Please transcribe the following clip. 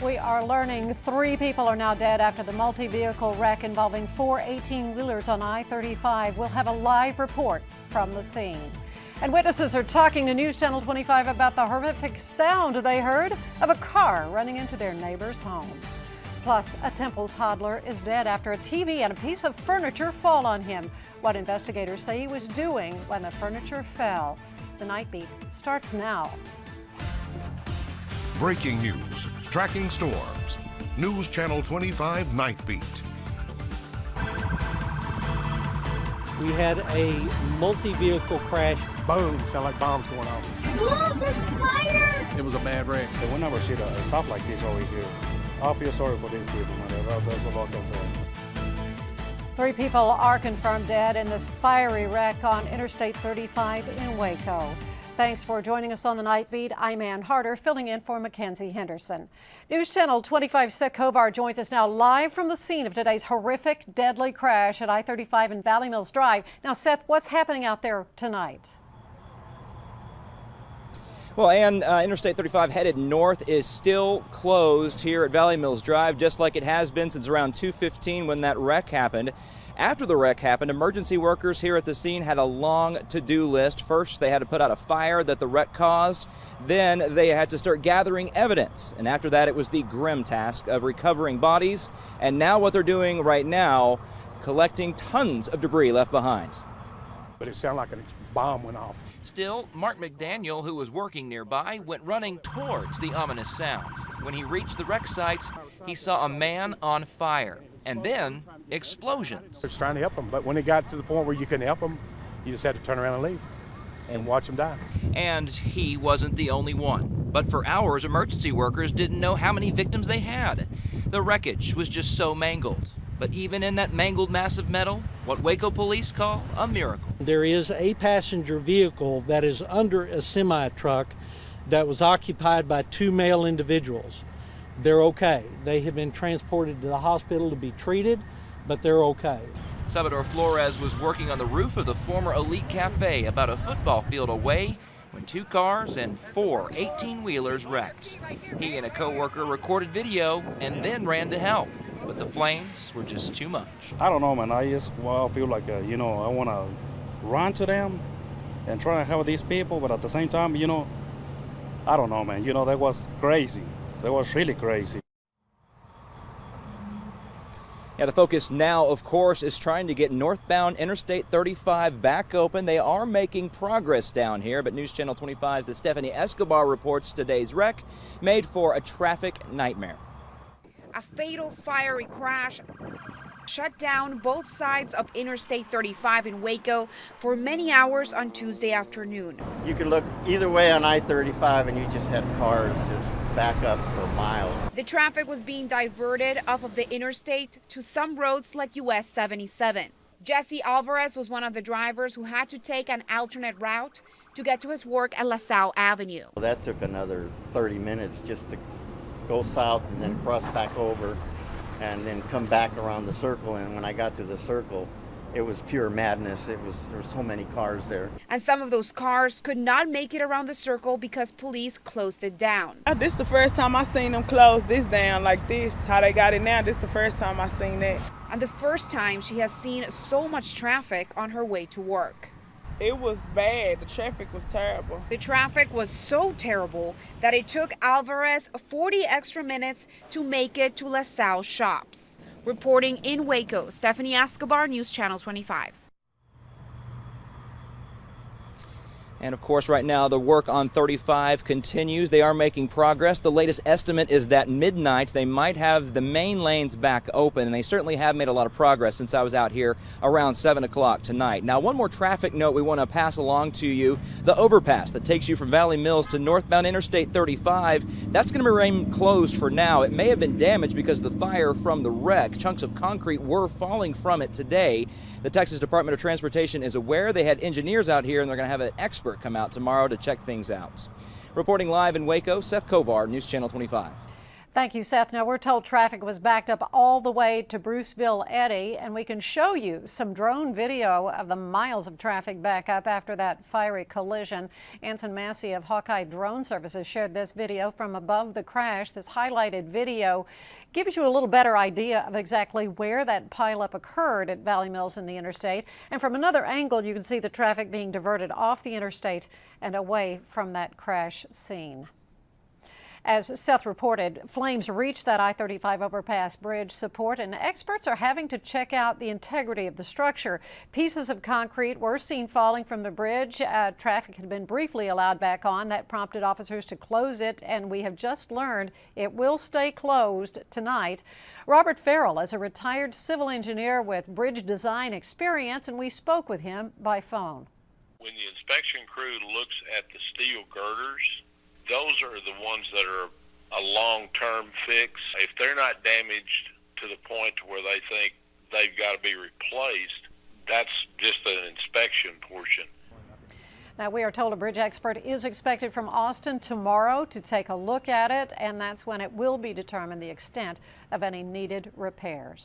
We are learning 3 people are now dead after the multi-vehicle wreck involving 4 18-wheelers on I-35. We'll have a live report from the scene. And witnesses are talking to News Channel 25 about the horrific sound they heard of a car running into their neighbor's home. Plus, a Temple toddler is dead after a TV and a piece of furniture fall on him. What investigators say he was doing when the furniture fell. The Night Beat starts now. Breaking news, tracking storms. News Channel 25 Night Beat. We had a multi-vehicle crash. Boom, sound like bombs going off. Look, there's fire! It was a bad wreck. So whenever see stuff like this over here, I feel sorry for these people. That's what I can say. 3 people are confirmed dead in this fiery wreck on Interstate 35 in Waco. Thanks for joining us on the Night Beat. I'm Ann Harder, filling in for Mackenzie Henderson. News Channel 25 Seth Kovar joins us now live from the scene of today's horrific, deadly crash at I-35 and Valley Mills Drive. Now, Seth, what's happening out there tonight? Well, Ann, Interstate 35 headed north is still closed here at Valley Mills Drive, just like it has been since around 2:15 when that wreck happened. After the wreck happened, emergency workers here at the scene had a long to-do list. First, they had to put out a fire that the wreck caused. Then they had to start gathering evidence. And after that, it was the grim task of recovering bodies. And now what they're doing right now, collecting tons of debris left behind. But it sounded like a bomb went off. Still, Mark McDaniel, who was working nearby, went running towards the ominous sound. When he reached the wreck sites, he saw a man on fire. And then, explosions. I was trying to help them, but when it got to the point where you couldn't help them, you just had to turn around and leave and watch them die. And he wasn't the only one. But for hours, emergency workers didn't know how many victims they had. The wreckage was just so mangled. But even in that mangled mass of metal, what Waco police call a miracle. There is a passenger vehicle that is under a semi-truck that was occupied by 2 male individuals. They're okay. They have been transported to the hospital to be treated, but they're okay. Salvador Flores was working on the roof of the former Elite Cafe about a football field away when 2 cars and 4 18-wheelers wrecked. He and a co-worker recorded video and then ran to help, but the flames were just too much. I don't know, man. I feel like, I want to run to them and try to help these people, but at the same time, I don't know, man. That was crazy. That was really crazy. Yeah, the focus now, of course, is trying to get northbound Interstate 35 back open. They are making progress down here, but News Channel 25's Stephanie Escobar reports today's wreck made for a traffic nightmare. A fatal fiery crash shut down both sides of Interstate 35 in Waco for many hours on Tuesday afternoon. You could look either way on I-35 and you just had cars just back up for miles. The traffic was being diverted off of the interstate to some roads like US 77. Jesse Alvarez was one of the drivers who had to take an alternate route to get to his work at LaSalle Avenue. That took another 30 minutes just to go south and then cross back over and then come back around the circle. And when I got to the circle, it was pure madness. There were so many cars there. And some of those cars could not make it around the circle because police closed it down. This is the first time I seen them close this down like this. How they got it now, this is the first time I seen that. And the first time she has seen so much traffic on her way to work. It was bad. The traffic was terrible. The traffic was so terrible that it took Alvarez 40 extra minutes to make it to LaSalle shops. Reporting in Waco, Stephanie Escobar, News Channel 25. And of course, right now, the work on 35 continues. They are making progress. The latest estimate is that midnight they might have the main lanes back open, and they certainly have made a lot of progress since I was out here around 7 o'clock tonight. Now, one more traffic note we want to pass along to you. The overpass that takes you from Valley Mills to northbound Interstate 35, that's going to remain closed for now. It may have been damaged because of the fire from the wreck. Chunks of concrete were falling from it today. The Texas Department of Transportation is aware. They had engineers out here, and they're going to have an expert come out tomorrow to check things out. Reporting live in Waco, Seth Kovar, News Channel 25. Thank you, Seth. Now, we're told traffic was backed up all the way to Bruceville Eddy, and we can show you some drone video of the miles of traffic back up after that fiery collision. Anson Massey of Hawkeye Drone Services shared this video from above the crash. This highlighted video gives you a little better idea of exactly where that pileup occurred at Valley Mills and the interstate. And from another angle, you can see the traffic being diverted off the interstate and away from that crash scene. As Seth reported, flames reached that I-35 overpass bridge support, and experts are having to check out the integrity of the structure. Pieces of concrete were seen falling from the bridge. Traffic had been briefly allowed back on. That prompted officers to close it, and we have just learned it will stay closed tonight. Robert Farrell is a retired civil engineer with bridge design experience, and we spoke with him by phone. When the inspection crew looks at the steel girders, those are the ones that are a long-term fix. If they're not damaged to the point where they think they've got to be replaced, that's just an inspection portion. Now, we are told a bridge expert is expected from Austin tomorrow to take a look at it, and that's when it will be determined the extent of any needed repairs.